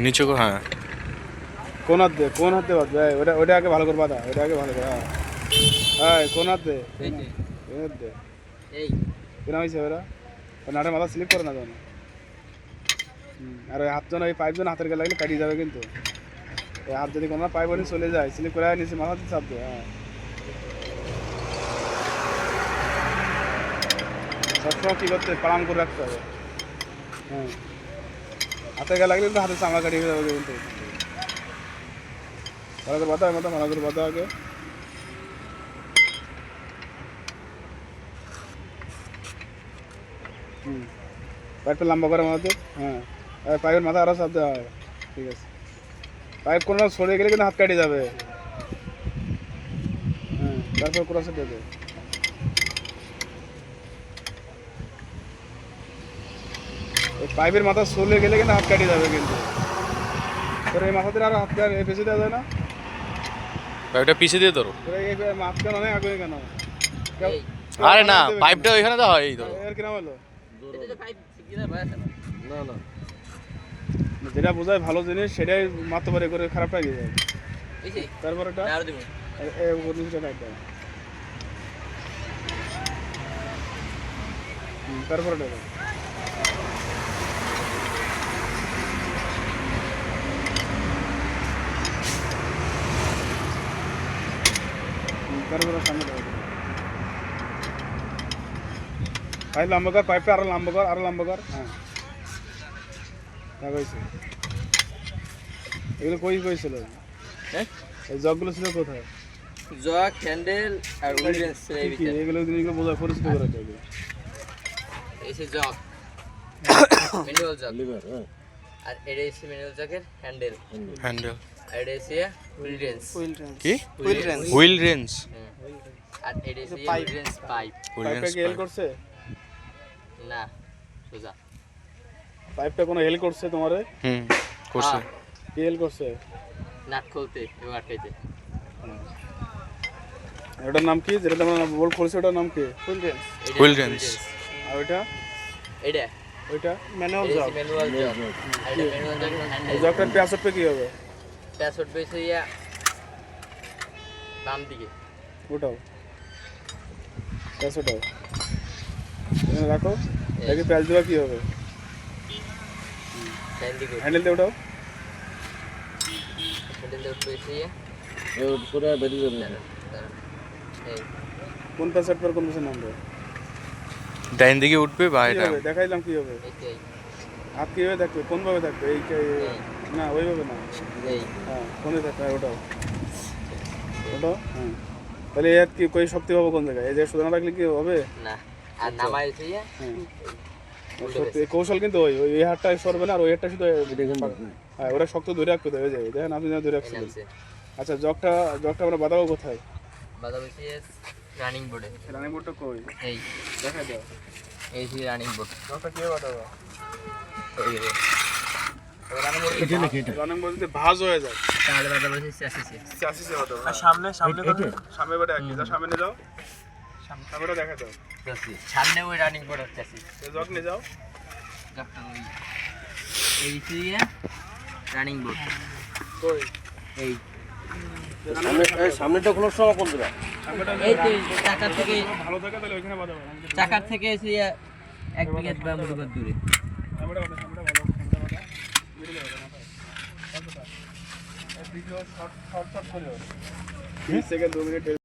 নিচে কো, হ্যাঁ কোন হাতে বাঁধবে? ওটা আগে ভালো করে বাঁধা, ওটা আগে ভালো করে। হ্যাঁ কোন হাতে? এই কেন হয়েছে ওরা? নাটের মাথা স্লিপ করে না যেন। আর ওই হাতজন, ওই পাইপ জন হাতের গায়ে লাগলে কাটিয়ে যাবে কিন্তু। এই হাত যদি কোনো পাইপ বলে চলে যায়, স্লিপ করে নিচে মাথাতে চাপ দেয়। হ্যাঁ সবসময় কী করতে পালাম করে রাখতে হবে। হ্যাঁ হাতের গায়ে লাগলে কিন্তু হাতে চামড়া কাটিয়ে যাবে কিন্তু। ভালো করে বাঁধা মাথা, ভালো করে বাঁধা আগে। পাইপটা লম্বা করে মাথাতে। হ্যাঁ পাইপের মাথা আরও চাপ দেওয়া হয়। ঠিক আছে, পাইপ কোনো সরে গেলে কিন্তু হাত কাটে যাবে। হ্যাঁ তারপর ক্রসে দেবে। পাইপের মাথা সরে গেলে কিন্তু হাত কাটে যাবে কিন্তু। তোর এই মাথাতে আরো হাত পেঁচে দেওয়া যায় না? পাইপটা পিছে দিয়ে ধরো। তোর এই মাছ কেন নেই, আগুনে কেন? আরে না, পাইপটা ওইখানে তো হয়, এই ধরো। এর কিরাম হলো? না না, যেটা বোঝায় ভালো জিনিস সেটাই মারতে পারে, করে খারাপটা দিয়ে যায়। তারপর এটা তারপর এটা তারপরে সামনে পাইপ লম্বা কর, পাইপটা আরো লম্বা কর, আরো লম্বা কর। হ্যাঁ হয়েছে। এগুলো কইছিল? হ্যাঁ এই জগগুলো ছিল কোথায়? জগ, হ্যান্ডেল আর উইলেন্স এর ভিতরে। এগুলো জিনিসগুলো বোঝা পরিচিত করে দেবে। এই যে জগ, ম্যানুয়াল জগ, লিভার। হ্যাঁ আর এটা হচ্ছে ম্যানুয়াল জগের হ্যান্ডেল। আর এটা হচ্ছে উইলেন্স। কি? Wheel range. আর এটা হচ্ছে উইলেন্স পাইপ। পাইপটা কি হেল করছে? না সোজা। পাইপটা কোনো হেল করছে তোমারে? করছে। কি হেল করছে? নাট খুলতে এবং আটকাইতে। ওটার নাম কি, যেটা তোমরা বোল্ট করছে ওটার নাম কি? Wheel range. আর ওইটা? এইটা ওইটা ম্যানুয়াল জগ। Manual jug. আর এটা ম্যানুয়াল জগ হ্যান্ডেল। জগটার প্যাসট পে কি হবে? প্যাসট বেস হইয়া বাম দিকে। ওটাও প্যাসটাও এখানে রাখো। দেখি প্যাচ দেওয়া কি হবে? ডান দিকে। হ্যান্ডেল দিয়ে ওটাও। হ্যান্ডেল দিয়ে বেস হইয়া পুরো বেরিয়ে যাবে। এই কোন প্যাসট পর কোন প্যাসের নামবে? ডাইন দিকে উঠবে বা এটা দেখাইলাম কি হবে? এইটাই। হাত কীভাবে থাকবে, কোনভাবে থাকবে? এই না ওইভাবে না। এই হ্যাঁ কোনে থাকবে? ওটাও ওটাও। হ্যাঁ তাহলে এর কি কই শক্তি পাবো কোন জায়গায়? এই যে সোজা না রাখলে কি হবে? না, আর নামাই হইয়া হ্যাঁ শক্তি কৌশল কিন্তু ওই এই হাতটা সরবে না, আর ওই হাতটা শুধু। হ্যাঁ ওরা শক্ত ধরে রাখতে দেবে। যায় দেখেন আপনি ধরে রাখছিলেন। আচ্ছা জগটা আমরা বাঁধাবো কোথায়? বাধা বসে রানিং বোর্ডে। রানিং বোর্ডটা কই? এই দেখা দাও। এই যে রানিং বোর্ড। জগটা কে বাঁধাবো? এই রে রানিং বোর্ড যদি ভাঁজ হয়ে যায় তাহলে বাধা বসে চাষিছে। চাষিসে বাঁধাবো। সামনে সামনে বাটা কি? যা সামনে যাও, সামনেটা দেখা দাও। সামনে ওই রানিং বোর্ড চাষি। জগ নিয়ে যাও। জগটা ওই এই দিয়ে রানিং বোর্ড। কই? এই সামনেটা কোনো সময় কোন দিবা? এই তো চাকার থেকে, ভালো থাকে তাহলে ওইখানে বাঁধাবো। চাকার থেকে এসে 1 বিঘা বা মুঠো দূরে। সামনেটা বাঁধা, সামনেটা ভালো, সামনেটা বাঁধা। মিডলে বাঁধা মাথায়। কতটা? এই ভিডিও শর্ট করে 20 সেকেন্ড 2 মিনিট।